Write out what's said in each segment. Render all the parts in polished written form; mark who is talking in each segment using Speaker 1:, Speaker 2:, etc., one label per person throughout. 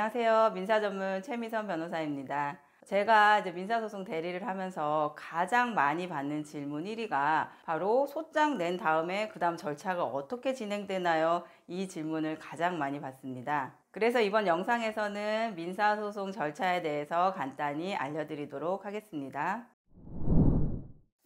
Speaker 1: 안녕하세요. 민사전문 최미선 변호사입니다. 제가 이제 민사소송 대리를 하면서 가장 많이 받는 질문 1위가 바로 소장 낸 다음에 그 다음 절차가 어떻게 진행되나요? 이 질문을 가장 많이 받습니다. 그래서 이번 영상에서는 민사소송 절차에 대해서 간단히 알려드리도록 하겠습니다.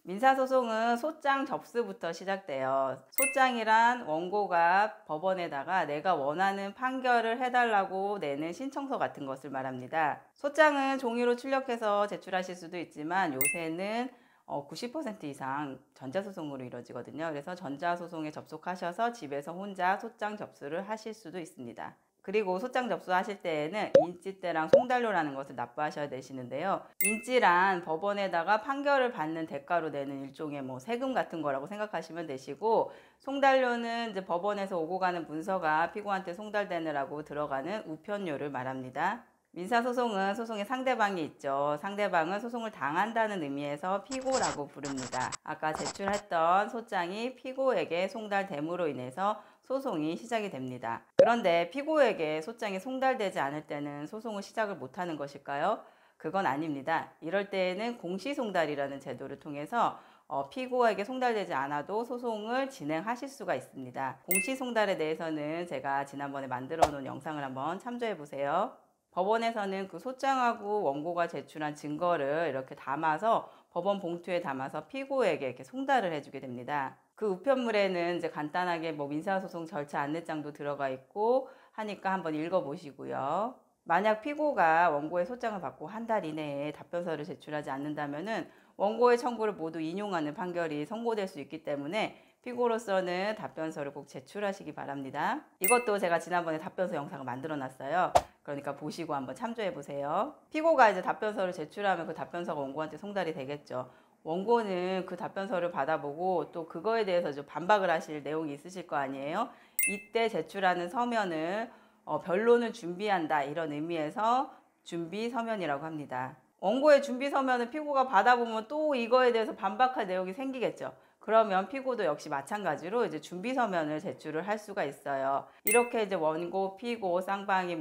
Speaker 1: 민사소송은 소장 접수부터 시작돼요. 소장이란 원고가 법원에다가 내가 원하는 판결을 해달라고 내는 신청서 같은 것을 말합니다. 소장은 종이로 출력해서 제출하실 수도 있지만 요새는 90% 이상 전자소송으로 이루어지거든요. 그래서 전자소송에 접속하셔서 집에서 혼자 소장 접수를 하실 수도 있습니다. 그리고 소장 접수하실 때에는 인지대랑 송달료라는 것을 납부하셔야 되시는데요. 인지란 법원에다가 판결을 받는 대가로 내는 일종의 세금 같은 거라고 생각하시면 되시고, 송달료는 이제 법원에서 오고 가는 문서가 피고한테 송달되느라고 들어가는 우편료를 말합니다. 민사소송은 소송의 상대방이 있죠. 상대방은 소송을 당한다는 의미에서 피고라고 부릅니다. 아까 제출했던 소장이 피고에게 송달됨으로 인해서 소송이 시작이 됩니다. 그런데 피고에게 소장이 송달되지 않을 때는 소송을 시작을 못하는 것일까요? 그건 아닙니다. 이럴 때에는 공시송달이라는 제도를 통해서 피고에게 송달되지 않아도 소송을 진행하실 수가 있습니다. 공시송달에 대해서는 제가 지난번에 만들어 놓은 영상을 한번 참조해 보세요. 법원에서는 그 소장하고 원고가 제출한 증거를 이렇게 담아서 법원 봉투에 담아서 피고에게 이렇게 송달을 해주게 됩니다. 그 우편물에는 이제 간단하게 민사소송 절차 안내장도 들어가 있고 하니까 한번 읽어보시고요. 만약 피고가 원고의 소장을 받고 한 달 이내에 답변서를 제출하지 않는다면은 원고의 청구를 모두 인용하는 판결이 선고될 수 있기 때문에 피고로서는 답변서를 꼭 제출하시기 바랍니다. 이것도 제가 지난번에 답변서 영상을 만들어 놨어요. 그러니까 보시고 한번 참조해 보세요. 피고가 이제 답변서를 제출하면 그 답변서가 원고한테 송달이 되겠죠. 원고는 그 답변서를 받아보고 또 그거에 대해서 좀 반박을 하실 내용이 있으실 거 아니에요. 이때 제출하는 서면을 변론을 준비한다 이런 의미에서 준비 서면이라고 합니다. 원고의 준비 서면을 피고가 받아보면 또 이거에 대해서 반박할 내용이 생기겠죠. 그러면 피고도 역시 마찬가지로 이제 준비 서면을 제출을 할 수가 있어요. 이렇게 이제 원고, 피고, 쌍방이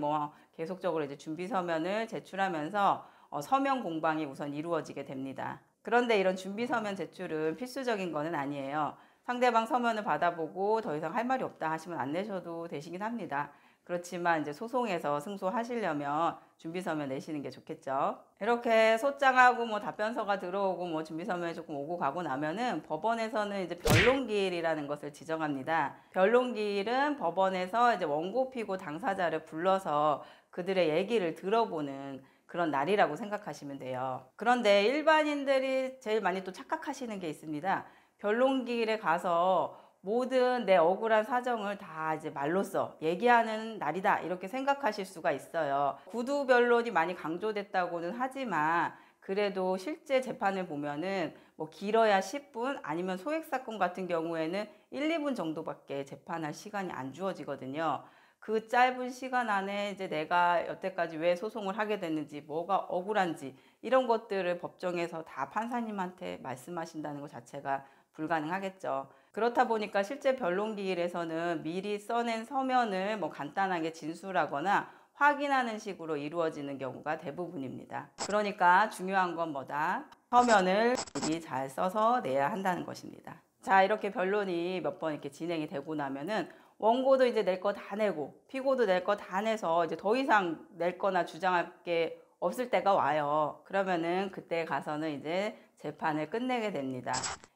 Speaker 1: 계속적으로 이제 준비 서면을 제출하면서 서면 공방이 우선 이루어지게 됩니다. 그런데 이런 준비 서면 제출은 필수적인 것은 아니에요. 상대방 서면을 받아보고 더 이상 할 말이 없다 하시면 안 내셔도 되시긴 합니다. 그렇지만 이제 소송에서 승소하시려면 준비서면 내시는 게 좋겠죠. 이렇게 소장하고 답변서가 들어오고 준비서면이 조금 오고 가고 나면은 법원에서는 이제 변론기일이라는 것을 지정합니다. 변론기일은 법원에서 이제 원고 피고 당사자를 불러서 그들의 얘기를 들어보는 그런 날이라고 생각하시면 돼요. 그런데 일반인들이 제일 많이 또 착각하시는 게 있습니다. 변론기일에 가서 모든 내 억울한 사정을 다 이제 말로써 얘기하는 날이다 이렇게 생각하실 수가 있어요. 구두 변론이 많이 강조됐다고는 하지만 그래도 실제 재판을 보면은 길어야 10분 아니면 소액사건 같은 경우에는 1, 2분 정도밖에 재판할 시간이 안 주어지거든요. 그 짧은 시간 안에 이제 내가 여태까지 왜 소송을 하게 됐는지, 뭐가 억울한지 이런 것들을 법정에서 다 판사님한테 말씀하신다는 것 자체가 불가능하겠죠. 그렇다 보니까 실제 변론기일에서는 미리 써낸 서면을 간단하게 진술하거나 확인하는 식으로 이루어지는 경우가 대부분입니다. 그러니까 중요한 건 뭐다? 서면을 미리 잘 써서 내야 한다는 것입니다. 자, 이렇게 변론이 몇 번 이렇게 진행이 되고 나면은 원고도 이제 낼 거 다 내고 피고도 낼 거 다 내서 이제 더 이상 낼 거나 주장할 게 없을 때가 와요. 그러면은 그때 가서는 이제 재판을 끝내게 됩니다.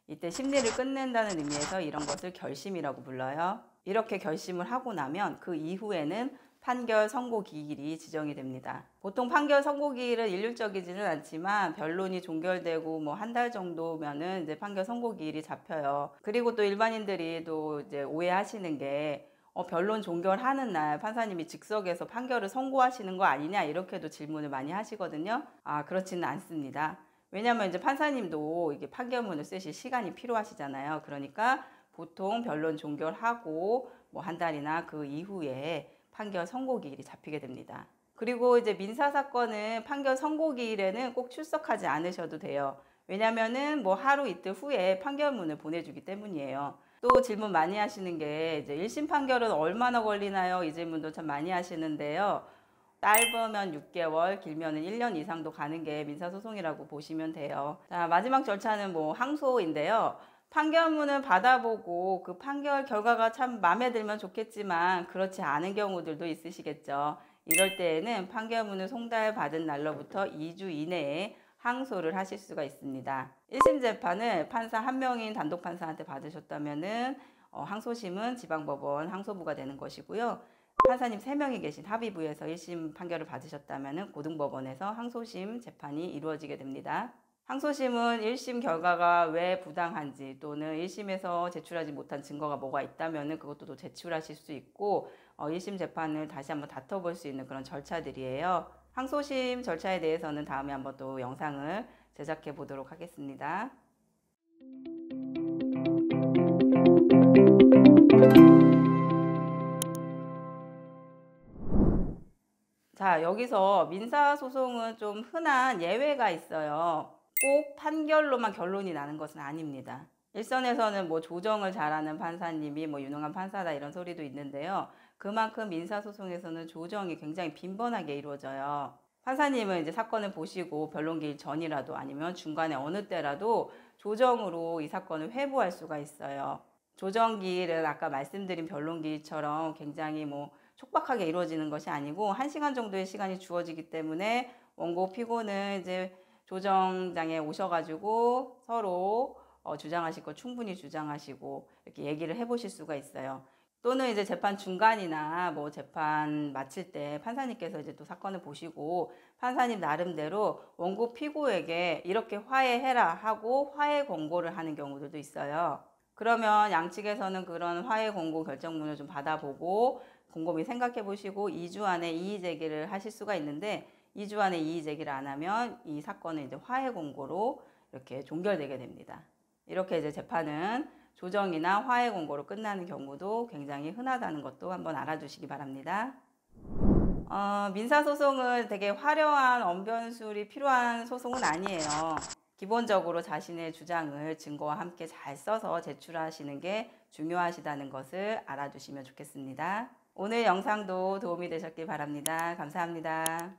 Speaker 1: 이때 심리를 끝낸다는 의미에서 이런 것을 결심이라고 불러요. 이렇게 결심을 하고 나면 그 이후에는 판결 선고 기일이 지정이 됩니다. 보통 판결 선고 기일은 일률적이지는 않지만 변론이 종결되고 한 달 정도면은 이제 판결 선고 기일이 잡혀요. 그리고 또 일반인들이 또 이제 오해하시는 게 변론 종결하는 날 판사님이 즉석에서 판결을 선고하시는 거 아니냐 이렇게도 질문을 많이 하시거든요. 그렇지는 않습니다. 왜냐하면 이제 판사님도 이게 판결문을 쓰실 시간이 필요하시잖아요. 그러니까 보통 변론 종결하고 한 달이나 그 이후에 판결 선고기일이 잡히게 됩니다. 그리고 이제 민사사건은 판결 선고기일에는 꼭 출석하지 않으셔도 돼요. 왜냐면은 하루 이틀 후에 판결문을 보내주기 때문이에요. 또 질문 많이 하시는 게 이제 1심 판결은 얼마나 걸리나요? 이 질문도 참 많이 하시는데요. 짧으면 6개월, 길면은 1년 이상도 가는 게 민사소송이라고 보시면 돼요. 자, 마지막 절차는 뭐 항소인데요. 판결문을 받아보고 그 판결 결과가 참 마음에 들면 좋겠지만 그렇지 않은 경우들도 있으시겠죠. 이럴 때에는 판결문을 송달받은 날로부터 2주 이내에 항소를 하실 수가 있습니다. 1심 재판을 판사 1명인 단독 판사한테 받으셨다면은 항소심은 지방법원 항소부가 되는 것이고요. 판사님 3명이 계신 합의부에서 1심 판결을 받으셨다면 고등법원에서 항소심 재판이 이루어지게 됩니다. 항소심은 1심 결과가 왜 부당한지 또는 1심에서 제출하지 못한 증거가 뭐가 있다면 그것도 또 제출하실 수 있고 1심 재판을 다시 한번 다퉈볼 수 있는 그런 절차들이에요. 항소심 절차에 대해서는 다음에 한번 또 영상을 제작해 보도록 하겠습니다. 자, 여기서 민사소송은 좀 흔한 예외가 있어요. 꼭 판결로만 결론이 나는 것은 아닙니다. 일선에서는 뭐 조정을 잘하는 판사님이 뭐 유능한 판사다 이런 소리도 있는데요. 그만큼 민사소송에서는 조정이 굉장히 빈번하게 이루어져요. 판사님은 이제 사건을 보시고 변론기일 전이라도 아니면 중간에 어느 때라도 조정으로 이 사건을 회부할 수가 있어요. 조정기일은 아까 말씀드린 변론기일처럼 굉장히 뭐 촉박하게 이루어지는 것이 아니고 1시간 정도의 시간이 주어지기 때문에 원고 피고는 이제 조정장에 오셔가지고 서로 주장하실 거 충분히 주장하시고 이렇게 얘기를 해보실 수가 있어요. 또는 이제 재판 중간이나 뭐 재판 마칠 때 판사님께서 이제 또 사건을 보시고 판사님 나름대로 원고 피고에게 이렇게 화해해라 하고 화해 권고를 하는 경우들도 있어요. 그러면 양측에서는 그런 화해 권고 결정문을 좀 받아보고 곰곰이 생각해 보시고 2주 안에 이의 제기를 하실 수가 있는데 2주 안에 이의 제기를 안 하면 이 사건은 이제 화해 권고로 이렇게 종결되게 됩니다. 이렇게 이제 재판은 조정이나 화해 권고로 끝나는 경우도 굉장히 흔하다는 것도 한번 알아두시기 바랍니다. 민사소송은 되게 화려한 언변술이 필요한 소송은 아니에요. 기본적으로 자신의 주장을 증거와 함께 잘 써서 제출하시는 게 중요하시다는 것을 알아두시면 좋겠습니다. 오늘 영상도 도움이 되셨길 바랍니다. 감사합니다.